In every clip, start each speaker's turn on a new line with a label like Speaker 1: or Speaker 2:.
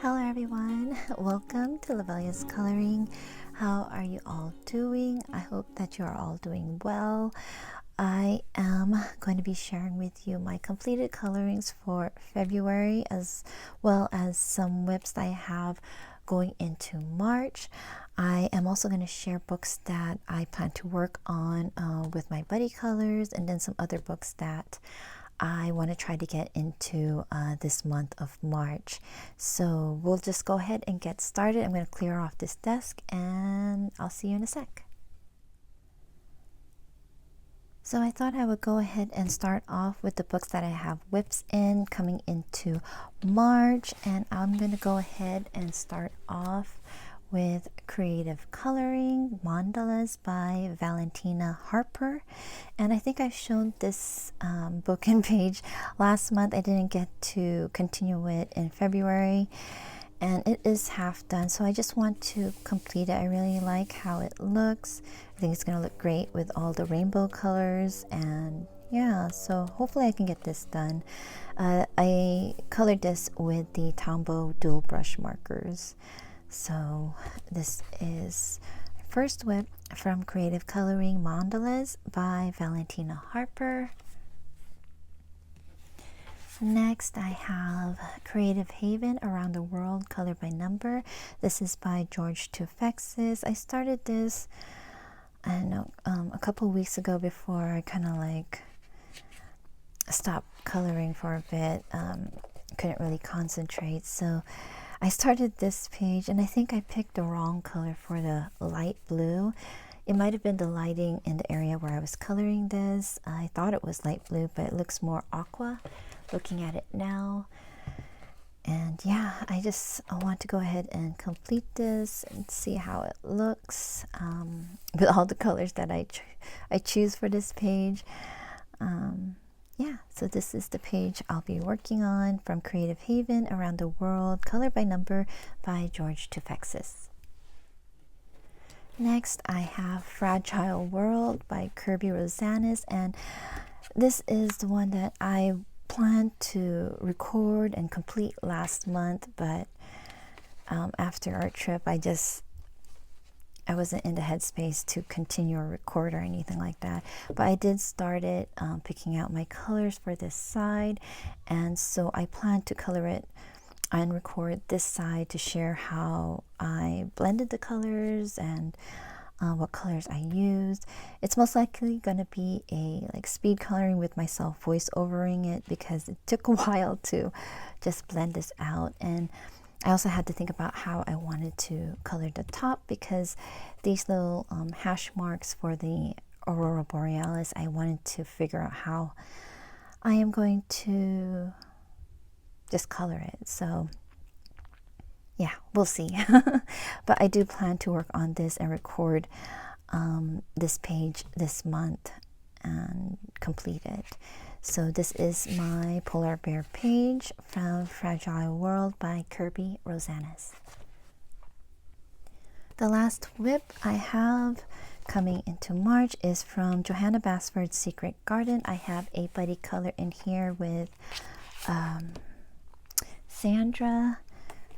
Speaker 1: Hello everyone, welcome to Lovella's Coloring. How are you all doing? I hope that you are all doing well. I am going to be sharing with you my completed colorings for February as well as some whips that I have going into March. I am also going to share books that I plan to work on with my buddy colors, and then some other books that I want to try to get into this month of March. So we'll just go ahead and get started. I'm going to clear off this desk and I'll see you in a sec. So I thought I would go ahead and start off with the books that I have whips in coming into March, and I'm going to go ahead and start off with Creative Coloring Mandalas by Valentina Harper. And I think I showed this book and page last month. I didn't get to continue it in February, and it is half done, so I just want to complete it. I really like how it looks. I think it's going to look great with all the rainbow colors, and yeah, so hopefully I can get this done. I colored this with the Tombow dual brush markers. So this is first whip from Creative Coloring Mandalas by Valentina Harper. Next I have Creative Haven Around the World Color by Number. This is by George Tufexis. I started this, I don't know, a couple weeks ago before I kind of like stopped coloring for a bit. Couldn't really concentrate, so I started this page, and I think I picked the wrong color for the light blue. It might have been the lighting in the area where I was coloring this. I thought it was light blue, but it looks more aqua looking at it now. And yeah, I want to go ahead and complete this and see how it looks with all the colors that I choose for this page. Yeah, so this is the page I'll be working on from Creative Haven Around the World, Color by Number by George Tufexis. Next, I have Fragile World by Kori Rosanes, and this is the one that I planned to record and complete last month, but after our trip, I wasn't in the headspace to continue or record or anything like that. But I did start it picking out my colors for this side, and so I plan to color it and record this side to share how I blended the colors and what colors I used. It's most likely going to be a speed coloring with myself voice overing it, because it took a while to just blend this out. And I also had to think about how I wanted to color the top, because these little hash marks for the Aurora Borealis, I wanted to figure out how I am going to just color it. So yeah, we'll see. But I do plan to work on this and record this page this month and complete it. So this is my Polar Bear page from Fragile World by Kori Rosanes. The last whip I have coming into March is from Johanna Basford's Secret Garden. I have a buddy color in here with Sandra,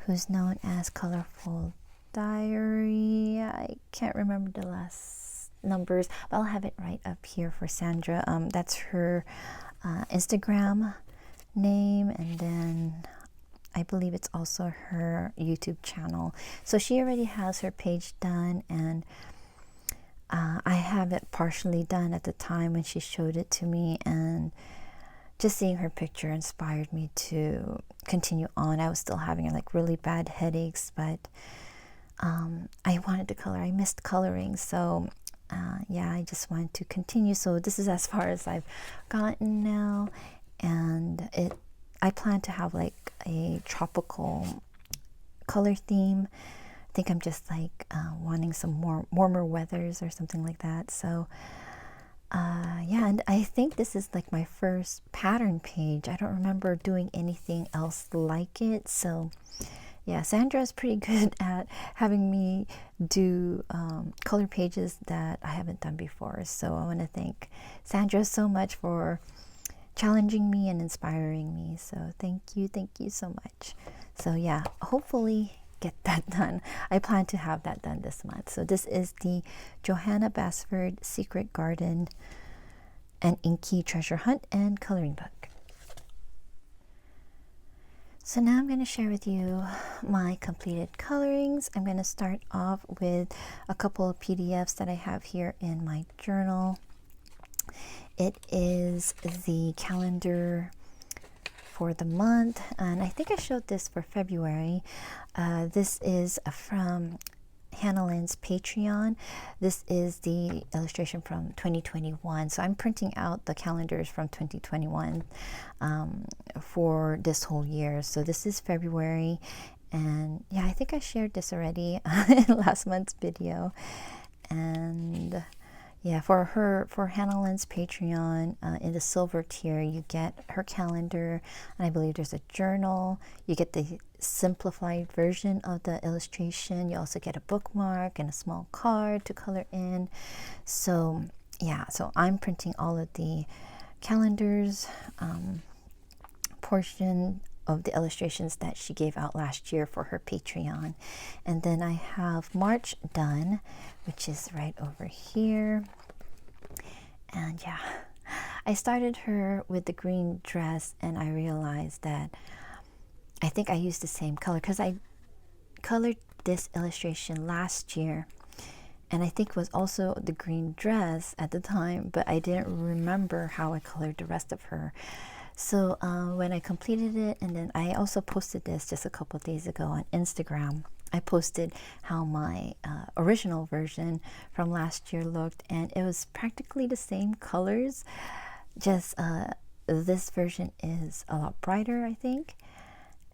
Speaker 1: who's known as Colorful Diary. I can't remember the last numbers, but I'll have it right up here for Sandra. That's her Instagram name, and then I believe it's also her YouTube channel. So she already has her page done, and I have it partially done at the time when she showed it to me, and just seeing her picture inspired me to continue on. I was still having really bad headaches, but I wanted to color. I missed coloring, so yeah, I just wanted to continue. So this is as far as I've gotten now, and I plan to have a tropical color theme. I think I'm just wanting some more warmer weathers or something like that. So yeah, and I think this is my first pattern page. I don't remember doing anything else like it. So yeah, Sandra is pretty good at having me do color pages that I haven't done before. So I want to thank Sandra so much for challenging me and inspiring me. So thank you so much. So yeah, hopefully get that done. I plan to have that done this month. So this is the Johanna Basford Secret Garden and Inky Treasure Hunt and Coloring Book. So now I'm going to share with you my completed colorings. I'm going to start off with a couple of PDFs that I have here in my journal. It is the calendar for the month, and I think I showed this for February. This is from Hannah Lynn's Patreon. This is the illustration from 2021. So I'm printing out the calendars from 2021 for this whole year. So this is February, and yeah, I think I shared this already in last month's video. And yeah, for Hannah Lynn's Patreon, in the silver tier, you get her calendar, and I believe there's a journal. You get the simplified version of the illustration. You also get a bookmark and a small card to color in. So yeah, so I'm printing all of the calendars portion of the illustrations that she gave out last year for her Patreon. And then I have March done, which is right over here. And yeah, I started her with the green dress, and I realized that I think I used the same color because I colored this illustration last year, and I think it was also the green dress at the time, but I didn't remember how I colored the rest of her. So when I completed it, and then I also posted this just a couple of days ago on Instagram. I posted how my original version from last year looked, and it was practically the same colors, just this version is a lot brighter, I think.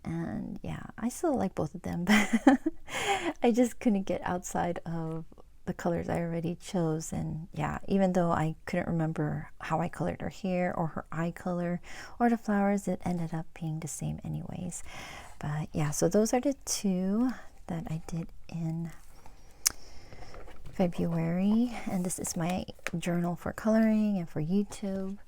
Speaker 1: And yeah, I still like both of them, but I just couldn't get outside of the colors I already chose. And yeah, even though I couldn't remember how I colored her hair or her eye color or the flowers, it ended up being the same anyways. But yeah, so those are the two that I did in February, and this is my journal for coloring and for YouTube.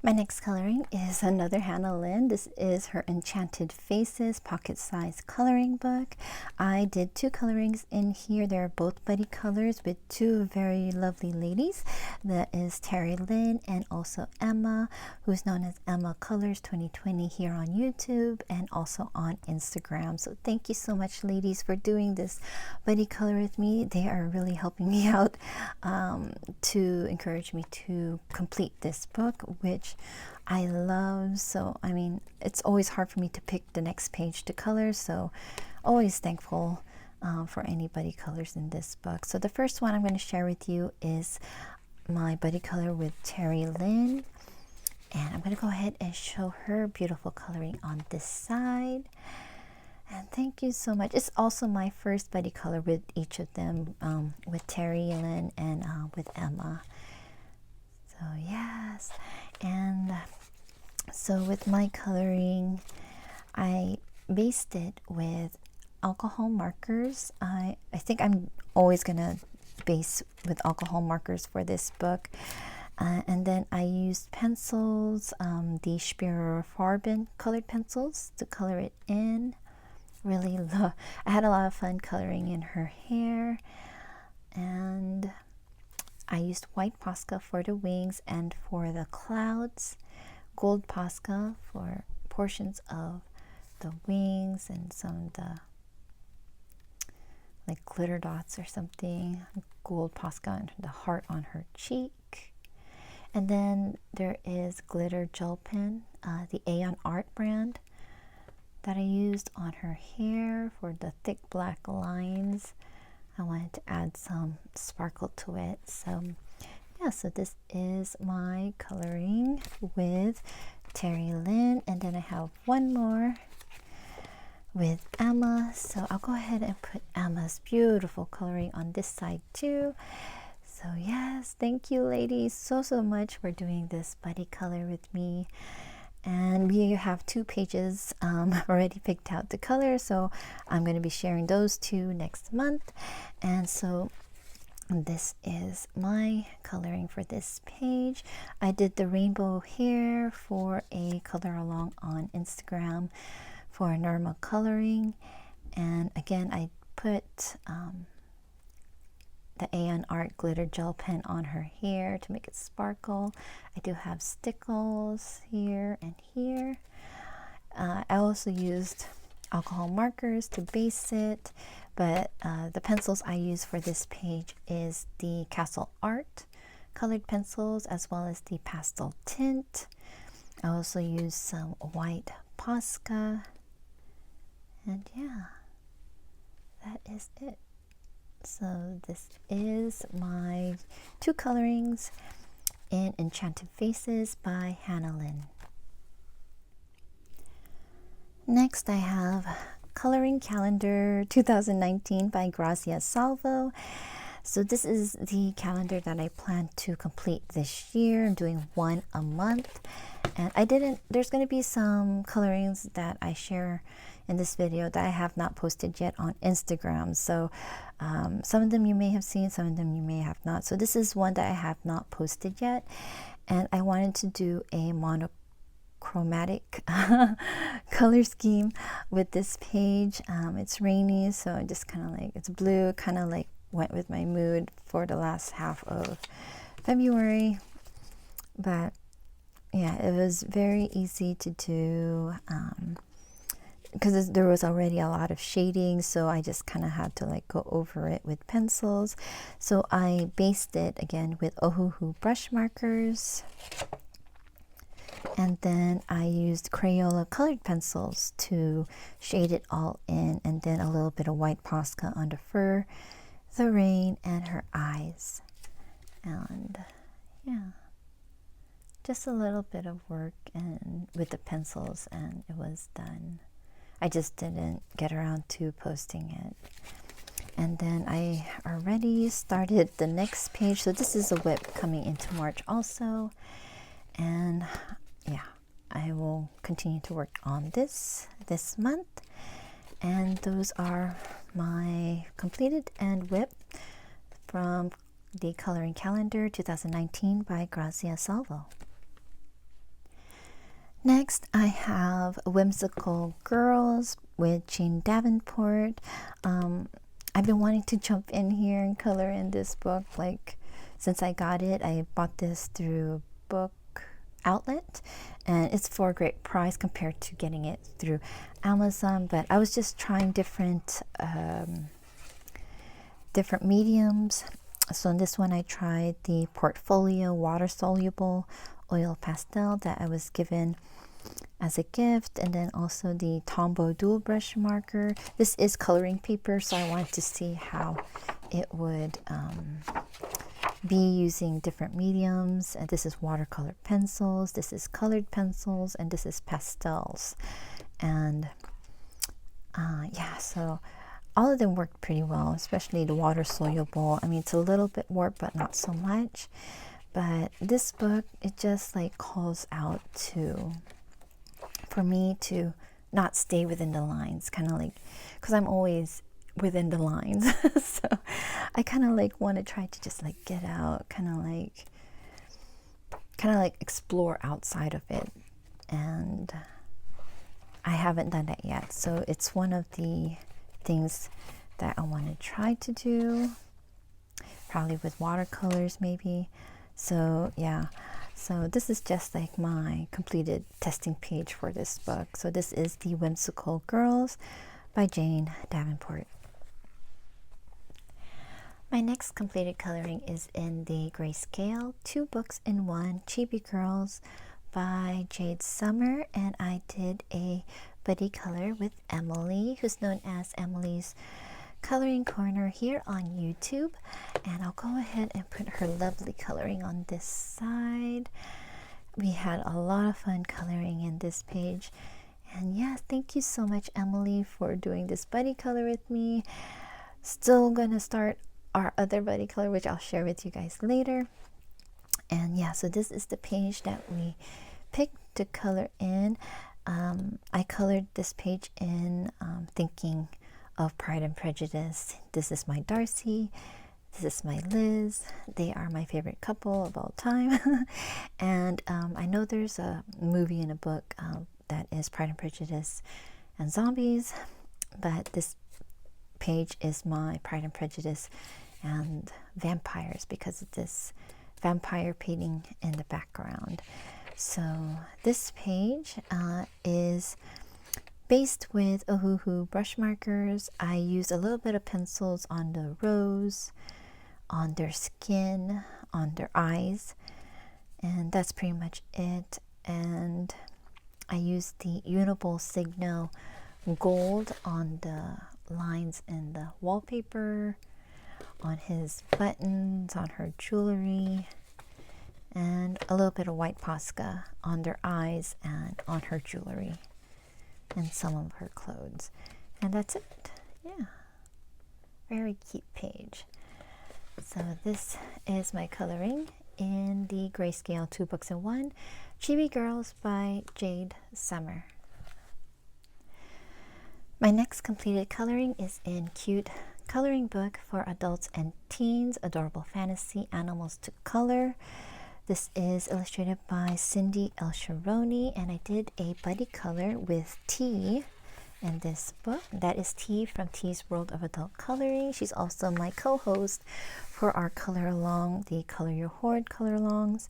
Speaker 1: My next coloring is another Hannah Lynn. This is her Enchanted Faces pocket-sized coloring book. I did two colorings in here. They're both buddy colors with two very lovely ladies. That is Terilynn and also Emma, who's known as Emma Colors 2020 here on YouTube and also on Instagram. So thank you so much, ladies, for doing this buddy color with me. They are really helping me out to encourage me to complete this book, which I love. So I mean, it's always hard for me to pick the next page to color, so always thankful for any buddy colors in this book. So the first one I'm going to share with you is my buddy color with Terilynn, and I'm going to go ahead and show her beautiful coloring on this side. And thank you so much. It's also my first buddy color with each of them, with Terilynn and with Emma. So yes, and so with my coloring, I based it with alcohol markers. I think I'm always gonna base with alcohol markers for this book. And then I used pencils, the Spiro Farben colored pencils to color it in. Really love, I had a lot of fun coloring in her hair. And I used white Posca for the wings and for the clouds, gold Posca for portions of the wings and some of the like glitter dots or something, gold Posca and the heart on her cheek. And then there is glitter gel pen, the Aeon Art brand that I used on her hair for the thick black lines. I wanted to add some sparkle to it. So yeah, so this is my coloring with Terilynn, and then I have one more with Emma. So I'll go ahead and put Emma's beautiful coloring on this side too. So yes, thank you ladies so much for doing this buddy color with me. And we have 2 pages already picked out to color, so I'm going to be sharing those 2 next month. And so And this is my coloring for this page. I did the rainbow hair for a color along on Instagram for normal coloring. And again, I put the Aeon Art glitter gel pen on her hair to make it sparkle. I do have stickles here and here. I also used alcohol markers to base it, but the pencils I use for this page is the Castle Art colored pencils as well as the pastel tint. I also use some white Posca, and yeah, that is it. So this is my 2 colorings in Enchanted Faces by Terilynn. Next I have Coloring Calendar 2019 by Grazia Salvo. So this is the calendar that I plan to complete this year. I'm doing 1 a month. And there's going to be some colorings that I share in this video that I have not posted yet on Instagram. So some of them you may have seen, some of them you may have not. So this is one that I have not posted yet. And I wanted to do a monochromatic color scheme with this page. It's rainy, so I just kind of like, it's blue, kind of like went with my mood for the last half of February. But yeah, it was very easy to do because there was already a lot of shading, so I just kind of had to like go over it with pencils. So I based it again with Ohuhu brush markers, and then I used Crayola colored pencils to shade it all in, and then a little bit of white Posca on the fur, the rain, and her eyes. And yeah, just a little bit of work and with the pencils, and it was done. I just didn't get around to posting it. And then I already started the next page. So this is a whip coming into March also. And yeah, I will continue to work on this month. And those are my completed and whip from the Coloring Calendar 2019 by Grazia Salvo. Next, I have Whimsical Girls with Jane Davenport. I've been wanting to jump in here and color in this book. Like, since I got it, I bought this through Book Outlet, and it's for a great price compared to getting it through Amazon. But I was just trying different mediums. So in this one, I tried the Portfolio water soluble oil pastel that I was given as a gift, and then also the Tombow dual brush marker. This is coloring paper, so I wanted to see how it would be using different mediums. And this is watercolor pencils, this is colored pencils, and this is pastels. And yeah, so all of them worked pretty well, especially the water soluble. I mean, it's a little bit warped, but not so much. But this book, it just like calls out for me to not stay within the lines, kind of like, because I'm always within the lines. So I kind of like want to try to just like get out, kind of like explore outside of it. And I haven't done that yet. So it's one of the things that I want to try to do, probably with watercolors maybe. So yeah, so this is just like my completed testing page for this book. So this is the Whimsical Girls by Jane Davenport. My next completed coloring is in the grayscale 2 books in 1, Chibi Girls by Jade Summer, and I did a buddy color with Emily, who's known as Emily's Coloring Corner here on YouTube. And I'll go ahead and put her lovely coloring on this side. We had a lot of fun coloring in this page. And yeah, thank you so much, Emily, for doing this buddy color with me. Still gonna start our other buddy color, which I'll share with you guys later. And yeah, so this is the page that we picked to color in. I colored this page in thinking of Pride and Prejudice. This is my Darcy. This is my Liz. They are my favorite couple of all time. And I know there's a movie and a book that is Pride and Prejudice and Zombies, but this page is my Pride and Prejudice and vampires because of this vampire painting in the background. So this page is based with Ohuhu brush markers. I used a little bit of pencils on the rose, on their skin, on their eyes, and that's pretty much it. And I used the Uniball Signal gold on the lines in the wallpaper, on his buttons, on her jewelry, and a little bit of white Posca on their eyes and on her jewelry and some of her clothes. And that's it. Yeah, very cute page. So this is my coloring in the Grayscale 2 Books in 1 Chibi Girls by Jade Summer. My next completed coloring is in Cute Coloring Book for Adults and Teens, Adorable Fantasy Animals to Color. This is illustrated by Cindy El-Sharoni, and I did a buddy color with T in this book. That is T from T's World of Adult Coloring. She's also my co-host for our color along, the Color Your Hoard color alongs.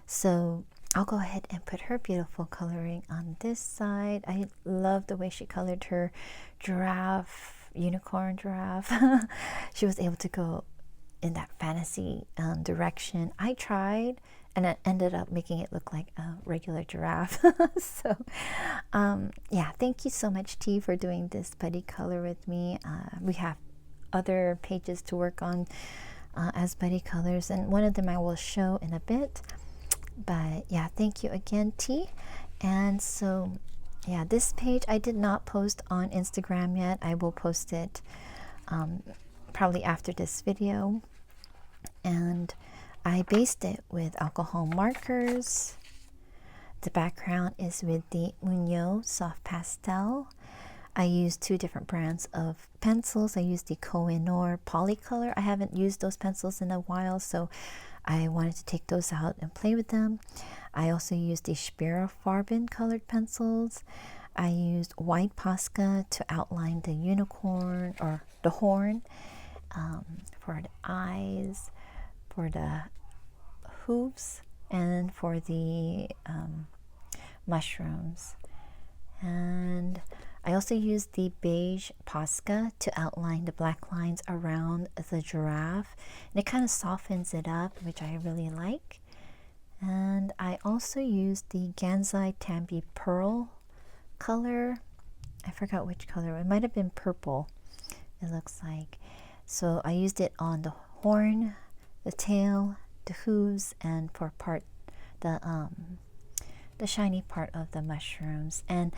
Speaker 1: So I'll go ahead and put her beautiful coloring on this side. I love the way she colored her giraffe, unicorn giraffe. She was able to go in that fantasy direction. I tried, and I ended up making it look like a regular giraffe. So yeah, thank you so much, T, for doing this buddy color with me. We have other pages to work on as buddy colors, and one of them I will show in a bit. But yeah, thank you again, T. And so yeah, this page I did not post on Instagram yet. I will post it probably after this video. And I based it with alcohol markers. The background is with the Munyo Soft Pastel. I used 2 different brands of pencils. I used the Koh-i-Noor Polycolor. I haven't used those pencils in a while, so I wanted to take those out and play with them. I also used the Spira Farben colored pencils. I used white Posca to outline the unicorn or the horn, for the eyes, for the hooves, and for the mushrooms. And I also used the beige Posca to outline the black lines around the giraffe, and it kind of softens it up, which I really like. And I also used the Gansai Tambi Pearl color. I forgot which color. It might have been purple, it looks like. So I used it on the horn, the tail, the hooves, and for the shiny part of the mushrooms. And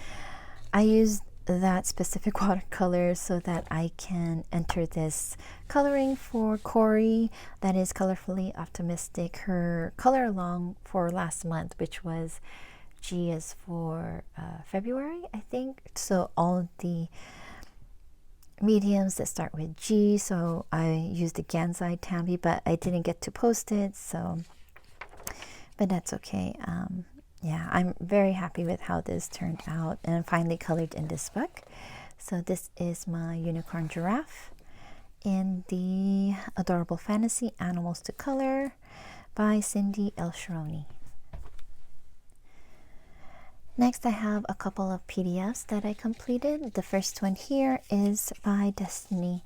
Speaker 1: I used that specific watercolor so that I can enter this coloring for Kori, that is Colorfully Optimistic, her color along for last month, which was G is for February, I think. So all of the mediums that start with G, so I used the Gansai Tambi, but I didn't get to post it, so but that's okay. Yeah, I'm very happy with how this turned out, and finally colored in this book. So this is my unicorn giraffe in the Adorable Fantasy Animals to Color by Cindy El-Sharoni. Next, I have a couple of PDFs that I completed. The first one here is by Destiny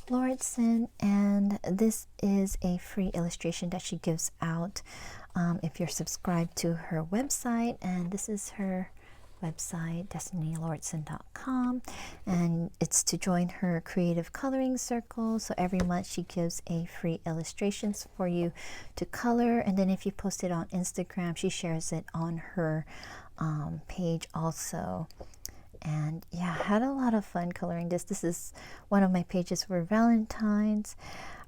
Speaker 1: Lauritsen, and this is a free illustration that she gives out if you're subscribed to her website. And this is her website, destinylauritsen.com, and it's to join her creative coloring circle. So every month she gives a free illustrations for you to color, and then if you post it on Instagram, she shares it on her page also. And yeah, I had a lot of fun coloring this. This is one of my pages for Valentine's.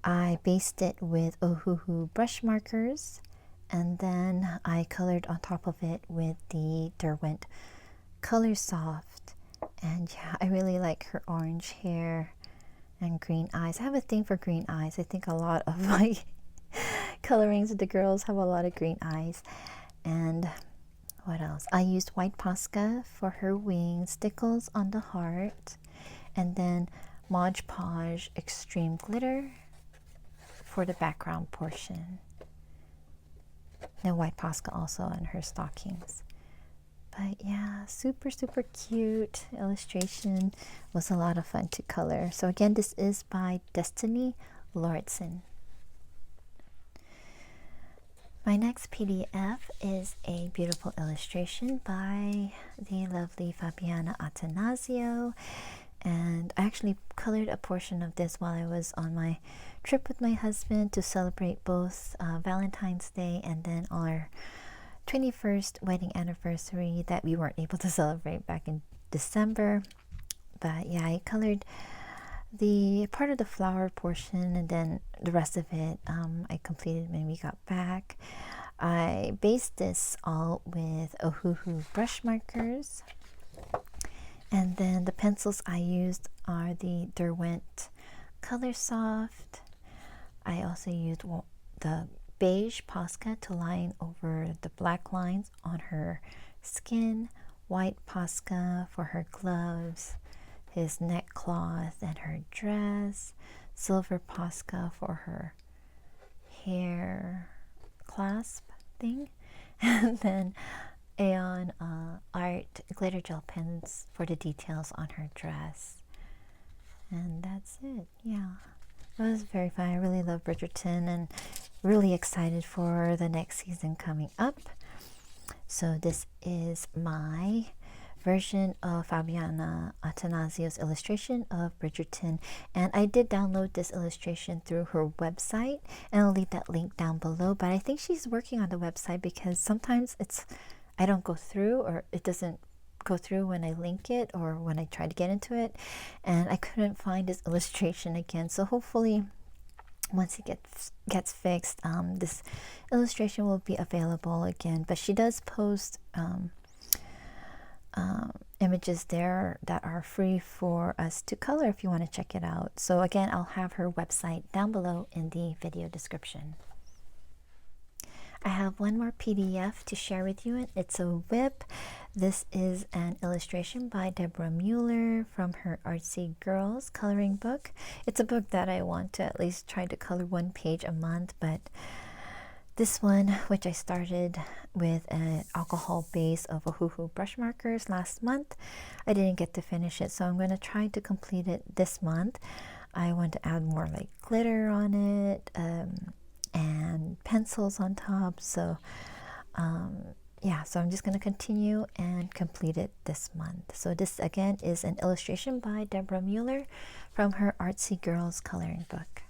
Speaker 1: I based it with Ohuhu brush markers, and then I colored on top of it with the Derwent Color Soft. And yeah, I really like her orange hair and green eyes. I have a thing for green eyes. I think a lot of my colorings of the girls have a lot of green eyes. And what else? I used white Posca for her wings, stickles on the heart, and then Mod Podge Extreme Glitter for the background portion. And white Posca also on her stockings. But yeah, super, super cute illustration. Was a lot of fun to color. So again, this is by Destiny Lauritsen. My next PDF is a beautiful illustration by the lovely Fabiana Attanasio. And I actually colored a portion of this while I was on my trip with my husband to celebrate both Valentine's Day and then our 21st wedding anniversary that we weren't able to celebrate back in December. But yeah, I colored the part of the flower portion, and then the rest of it I completed when we got back. I based this all with Ohuhu brush markers, and then the pencils I used are the Derwent Color Soft. I also used the beige Posca to line over the black lines on her skin, white Posca for her gloves, his neck cloth and her dress, silver Posca for her hair clasp thing, and then Aeon Art glitter gel pens for the details on her dress. And that's it. Yeah, it was very fun. I really love Bridgerton and really excited for the next season coming up. So this is my version of Fabiana Attanasio's illustration of Bridgerton, and I did download this illustration through her website, and I'll leave that link down below. But I think she's working on the website because sometimes I don't go through, or it doesn't go through when I link it or when I try to get into it, and I couldn't find this illustration again. So hopefully once it gets fixed, this illustration will be available again. But she does post images there that are free for us to color if you want to check it out. So again, I'll have her website down below in the video description. I have one more PDF to share with you, and it's a whip. This is an illustration by Deborah Mueller from her Artsy Girls coloring book. It's a book that I want to at least try to color one page a month, but this one, which I started with an alcohol base of Ohuhu brush markers last month, I didn't get to finish it, so I'm going to try to complete it this month. I want to add more like glitter on it, and pencils on top. So yeah, so I'm just going to continue and complete it this month. So this again is an illustration by Deborah Mueller from her Artsy Girls coloring book.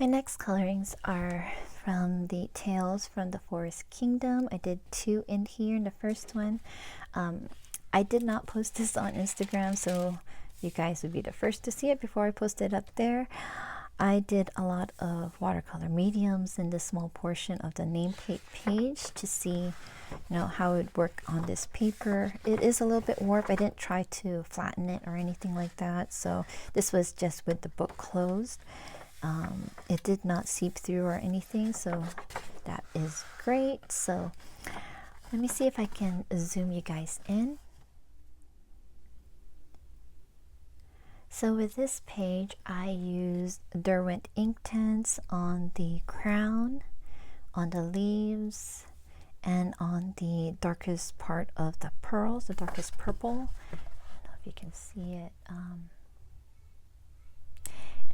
Speaker 1: My next colorings are from the Tales from the Forest Kingdom. I did 2 in here. In the first one, I did not post this on Instagram, so you guys would be the first to see it before I post it up there. I did a lot of watercolor mediums in this small portion of the nameplate page to see, how it would work on this paper. It is a little bit warped. I didn't try to flatten it or anything like that, so this was just with the book closed. It did not seep through or anything, so that is great. So let me see if I can zoom you guys in. So with this page, I used Derwent ink tints on the crown, on the leaves, and on the darkest part of the pearls, the darkest purple. I don't know if you can see it.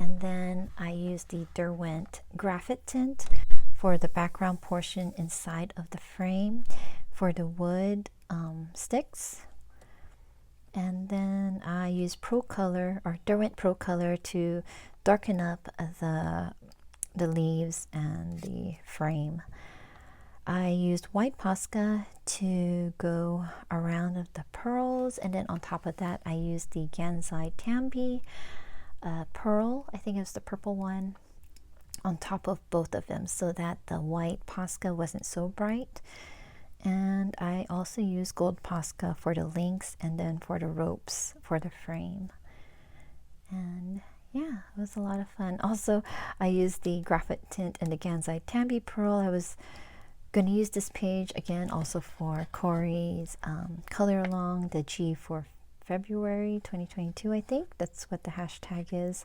Speaker 1: And then I used the Derwent graphite tint for the background portion inside of the frame for the wood sticks. And then I used Pro Color, or Derwent Pro Color, to darken up the leaves and the frame. I used white Posca to go around of the pearls, and then on top of that I used the Gansai Tambi pearl, I think it was the purple one, on top of both of them so that the white Posca wasn't so bright. And I also use gold Posca for the links and then for the ropes for the frame. And yeah, it was a lot of fun. Also, I used the graphite tint and the Gansai Tambi Pearl. I was going to use this page again also for Kori's color along, the G for February 2022, I think. That's what the hashtag is.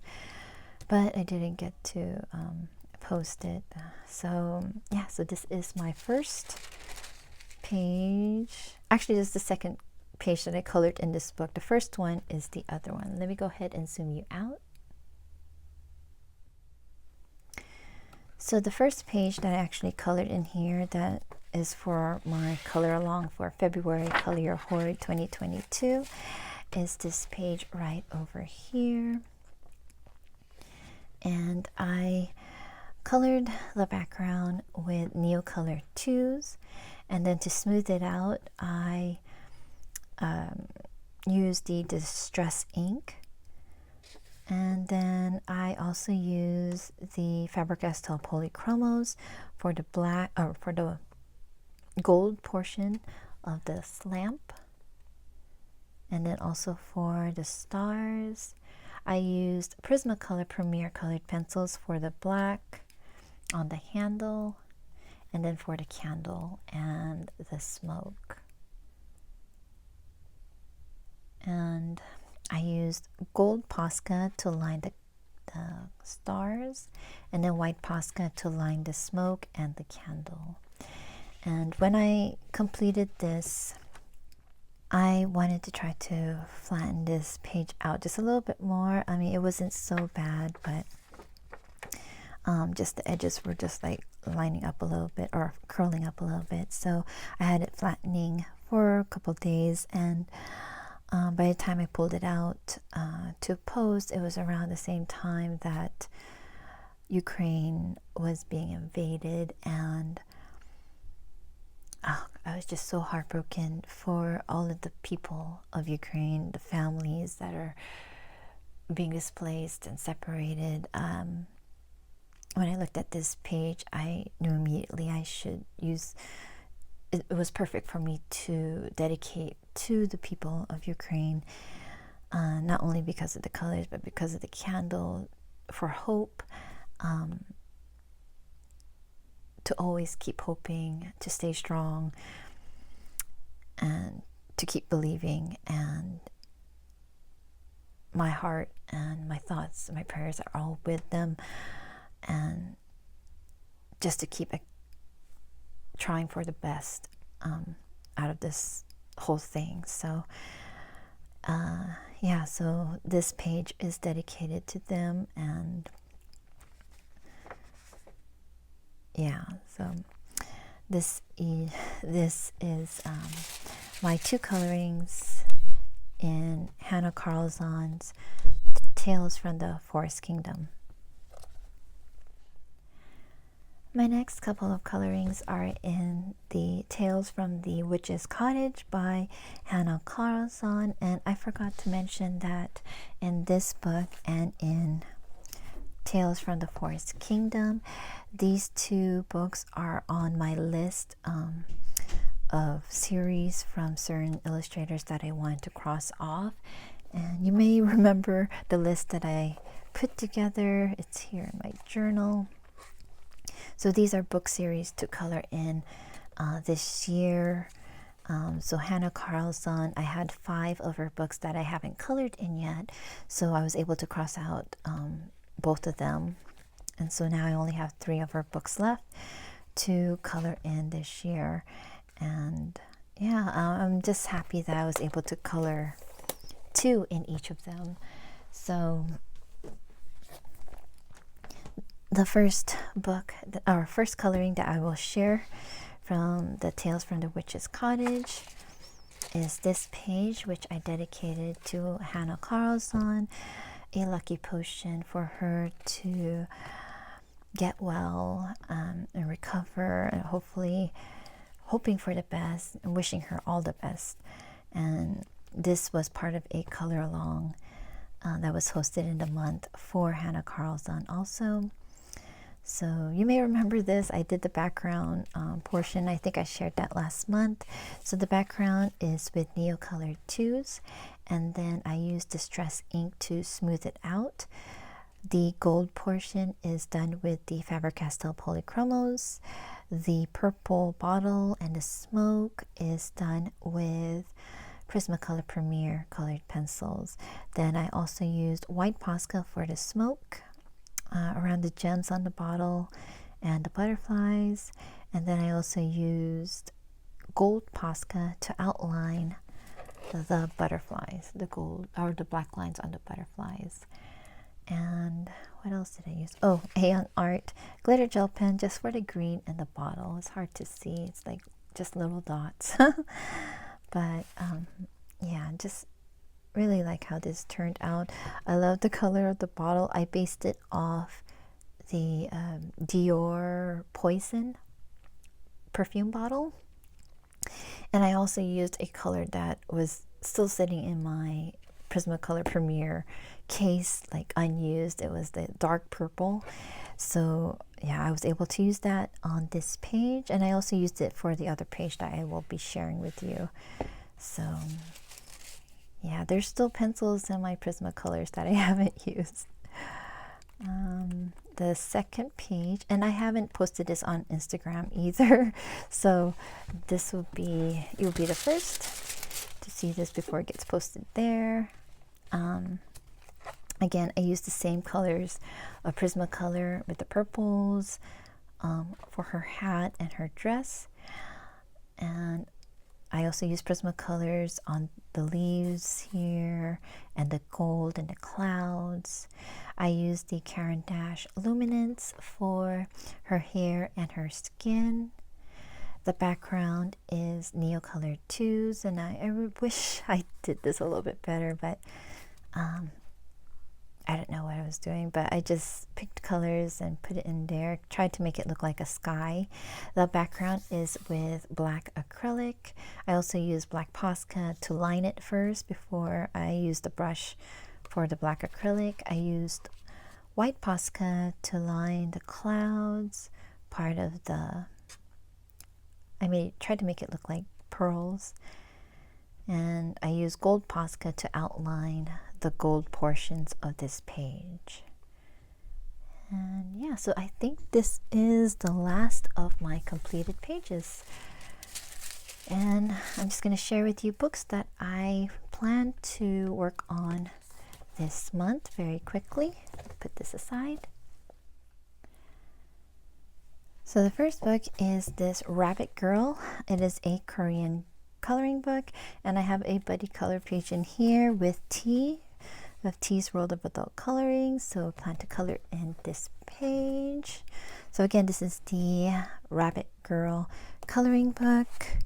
Speaker 1: But I didn't get to post it. So yeah, so this is my first page. Actually, this is the second page that I colored in this book. The first one is the other one. Let me go ahead and zoom you out. So the first page that I actually colored in here, that is for my color along for February Color Your Horde 2022, is this page right over here. And I colored the background with Neocolor 2s, and then to smooth it out I used the Distress ink, and then I also use the Faber-Castell Polychromos for the black, or for the gold portion of this lamp, and then also for the stars I used Prismacolor Premier colored pencils for the black on the handle, and then for the candle and the smoke. And I used gold Posca to line the stars, and then white Posca to line the smoke and the candle. And when I completed this, I wanted to try to flatten this page out just a little bit more. I mean, it wasn't so bad, but just the edges were just like lining up a little bit, or curling up a little bit. So I had it flattening for a couple days, and by the time I pulled it out to post, it was around the same time that Ukraine was being invaded, and I was just so heartbroken for all of the people of Ukraine, the families that are being displaced and separated. When I looked at this page, I knew immediately I should use it. It was perfect for me to dedicate to the people of Ukraine, not only because of the colors, but because of the candle for hope, to always keep hoping, to stay strong, and to keep believing. And my heart and my thoughts and my prayers are all with them, and just to keep trying for the best out of this whole thing. So yeah, so this page is dedicated to them. And yeah, so this is my two colorings in Hannah Carlzon's Tales from the Forest Kingdom. My next couple of colorings are in the Tales from the Witch's Cottage by Hannah Carlzon, and I forgot to mention that in this book and in Tales from the Forest Kingdom, these two books are on my list of series from certain illustrators that I wanted to cross off. And you may remember the list that I put together. It's here in my journal. So these are book series to color in this year. So Hannah Carlzon, I had 5 of her books that I haven't colored in yet, so I was able to cross out both of them, and so now I only have 3 of her books left to color in this year. And yeah, I'm just happy that I was able to color 2 in each of them. So the first book, or first coloring that I will share from the Tales from the Witch's Cottage is this page, which I dedicated to Hannah Carlzon, a lucky potion for her to get well and recover, and hopefully hoping for the best and wishing her all the best. And this was part of a color along that was hosted in the month for Hannah Carlzon also. So you may remember this. I did the background portion. I think I shared that last month. So the background is with Neocolor 2s, and then I used Distress ink to smooth it out. The gold portion is done with the Faber-Castell Polychromos. The purple bottle and the smoke is done with Prismacolor Premier colored pencils. Then I also used white Posca for the smoke around the gems on the bottle and the butterflies. And then I also used gold Posca to outline the butterflies, the gold or the black lines on the butterflies. And what else did I use? Oh, Aeon Art glitter gel pen just for the green in the bottle. It's hard to see. It's like just little dots. But yeah, just really like how this turned out. I love the color of the bottle. I based it off the Dior Poison perfume bottle. And I also used a color that was still sitting in my Prismacolor Premier case, like unused. It was the dark purple. So yeah, I was able to use that on this page, and I also used it for the other page that I will be sharing with you. So yeah, there's still pencils in my Prismacolors that I haven't used. The second page, and I haven't posted this on Instagram either, so this will be, you'll be the first to see this before it gets posted there. Again, I used the same colors of Prismacolor with the purples for her hat and her dress, and I also used Prismacolors on the leaves here and the gold and the clouds. I used the Caran d'Ache Luminance for her hair and her skin. The background is Neocolor 2s, and I wish I did this a little bit better, but I don't know what I was doing, but I just picked colors and put it in there, tried to make it look like a sky. The background is with black acrylic. I also used black Posca to line it first before I used the brush for the black acrylic. I used white Posca to line the clouds, part of the, tried to make it look like pearls. And I used gold Posca to outline the gold portions of this page. And yeah, so I think this is the last of my completed pages. And I'm just going to share with you books that I plan to work on this month very quickly. Put this aside. So the first book is this Rabbit Girl. It is a Korean coloring book, and I have a buddy color page in here with T of T's World of Adult Coloring. So I plan to color in this page. So again, this is the Rabbit Girl coloring book.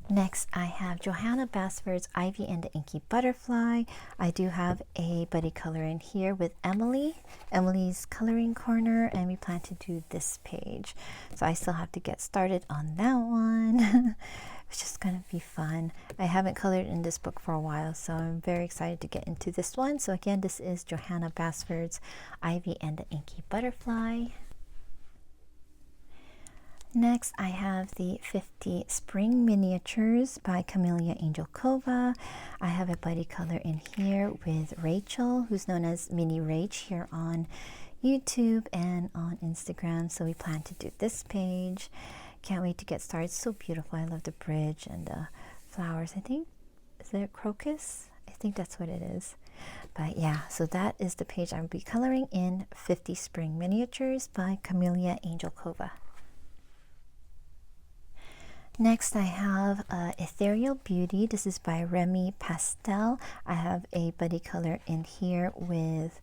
Speaker 1: Next, I have Johanna Basford's Ivy and the Inky Butterfly. I do have a buddy color in here with Emily's Coloring Corner, and we plan to do this page. So I still have to get started on that one. It's just going to be fun. I haven't colored in this book for a while, so I'm very excited to get into this one. So again, this is Johanna Basford's Ivy and the Inky Butterfly. Next, I have the 50 Spring Miniatures by Camelia Angelkova. I have a buddy color in here with Rachel, who's known as Mini Rach here on YouTube and on Instagram. So we plan to do this page. Can't wait to get started. It's so beautiful. I love the bridge and the flowers. I think, is it crocus? I think that's what it is. But yeah, so that is the page I will be coloring in, 50 Spring Miniatures by Camelia Angelkova. Next, I have Ethereal Beauty. This is by Remy Pastel. I have a buddy color in here with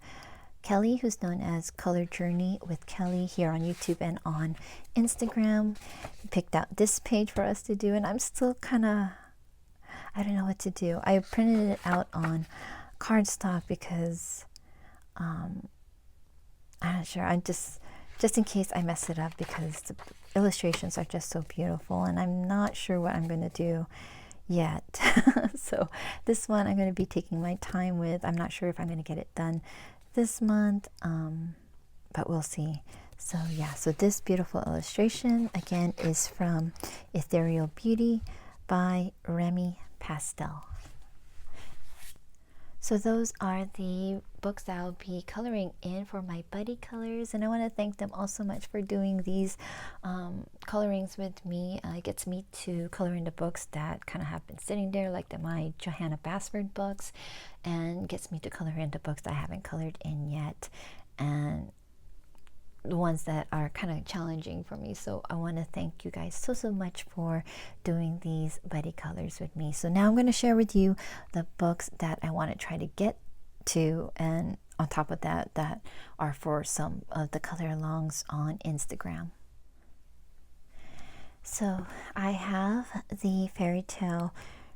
Speaker 1: Kelly, who's known as Color Journey with Kelly here on YouTube and on Instagram. Picked out this page for us to do, and I'm still kind of, I don't know what to do. I printed it out on cardstock because I'm not sure. I'm just in case I mess it up, because the illustrations are just so beautiful, and I'm not sure what I'm going to do yet. So this one I'm going to be taking my time with. I'm not sure if I'm going to get it done this month, but we'll see. So yeah, so this beautiful illustration again is from Ethereal Beauty by Remy Pastel. So those are the books that I'll be coloring in for my buddy colors, and I want to thank them all so much for doing these colorings with me. It gets me to color in the books that kind of have been sitting there, like my Johanna Basford books, and gets me to color in the books that I haven't colored in yet, and the ones that are kind of challenging for me. So I want to thank you guys so much for doing these buddy colors with me. So now I'm going to share with you the books that I want to try to get to, and on top of that are for some of the color alongs on Instagram. So I have the Fairy Tale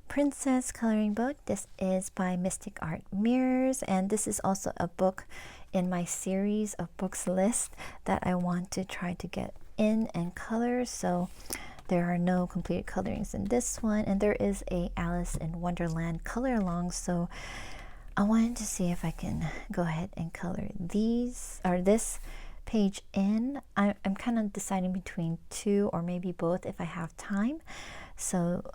Speaker 1: Princess coloring book. This is by Mystic Art Mirrors, and this is also a book in my series of books list that I want to try to get in and color. So there are no completed colorings in this one, and there is a Alice in Wonderland color along, so I wanted to see if I can go ahead and color these or this page in. I'm kind of deciding between two or maybe both if I have time. So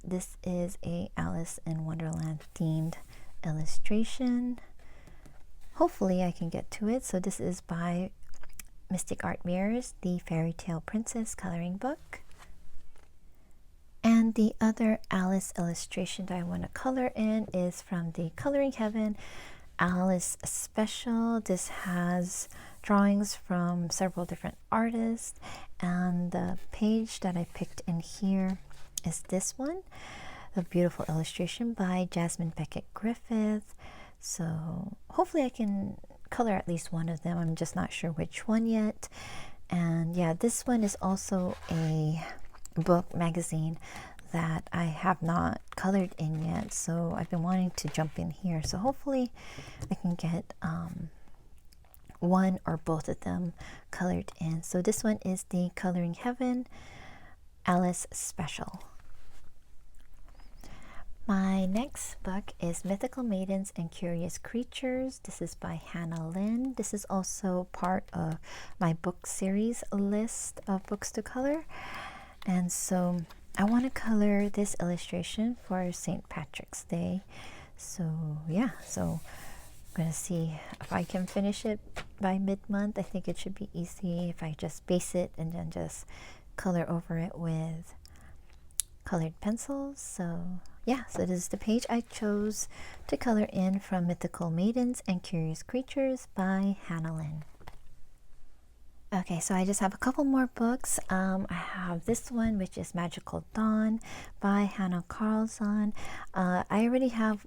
Speaker 1: this is a Alice in Wonderland themed illustration. Hopefully I can get to it. So this is by Mystic Art Mirrors, the Fairy Tale Princess coloring book. And the other Alice illustration that I want to color in is from the Coloring Heaven Alice Special. This has drawings from several different artists, and the page that I picked in here is this one, a beautiful illustration by Jasmine Beckett Griffith. So hopefully I can color at least one of them. I'm just not sure which one yet. And yeah, this one is also a book magazine that I have not colored in yet, so I've been wanting to jump in here. So hopefully I can get one or both of them colored in. So this one is the Coloring Heaven Alice Special. My next book is Mythical Maidens and Curious Creatures. This is by Hannah Lynn. This is also part of my book series list of books to color. And so I want to color this illustration for St. Patrick's Day. So yeah, so I'm going to see if I can finish it by mid-month. I think it should be easy if I just base it and then just color over it with colored pencils. So yeah, so this is the page I chose to color in from Mythical Maidens and Curious Creatures by Hannah Lynn. Okay, so I just have a couple more books. I have this one, which is Magical Dawn by Hannah Carlson. I already have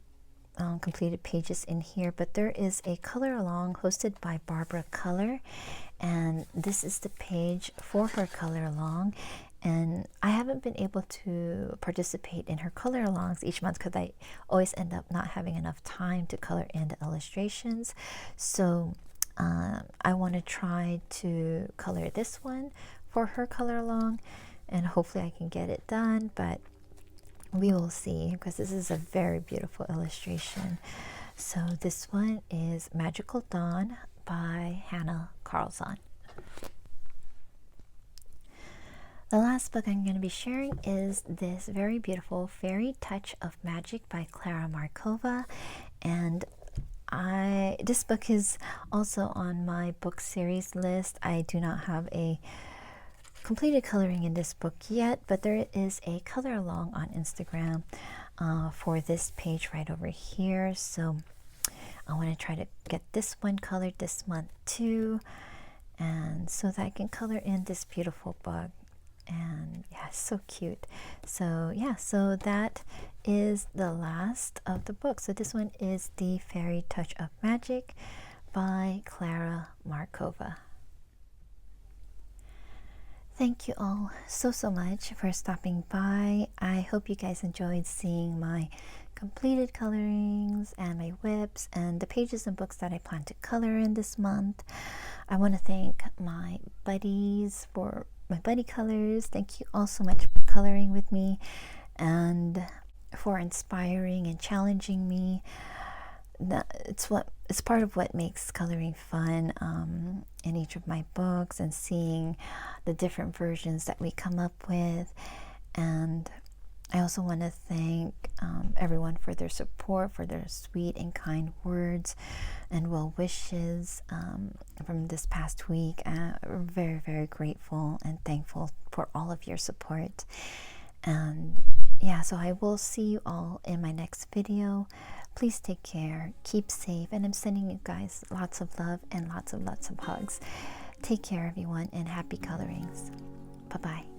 Speaker 1: completed pages in here, but there is a color along hosted by Barbara Color, and this is the page for her color along. And I haven't been able to participate in her color alongs each month because I always end up not having enough time to color in the illustrations. So I want to try to color this one for her color along, and hopefully I can get it done, but we will see, because this is a very beautiful illustration. So this one is Magical Dawn by Hannah Carlson. The last book I'm going to be sharing is this very beautiful Fairy Touch of Magic by Klara Markova, and this book is also on my book series list. I do not have a completed coloring in this book yet, but there is a color along on Instagram for this page right over here. So I want to try to get this one colored this month too, and so that I can color in this beautiful book. And yeah, so cute. So yeah, so that is the last of the book. So this one is The Fairy Touch of Magic by Klara Markova. Thank you all so much for stopping by. I hope you guys enjoyed seeing my completed colorings and my whips and the pages and books that I plan to color in this month. I want to thank my buddies for my buddy colors. Thank you all so much for coloring with me and for inspiring and challenging me. it's part of what makes coloring fun in each of my books, and seeing the different versions that we come up with. And I also want to thank everyone for their support, for their sweet and kind words and well wishes from this past week. We're very, very grateful and thankful for all of your support. And yeah, so I will see you all in my next video. Please take care, keep safe, and I'm sending you guys lots of love and lots of hugs. Take care, everyone, and happy colorings. Bye-bye.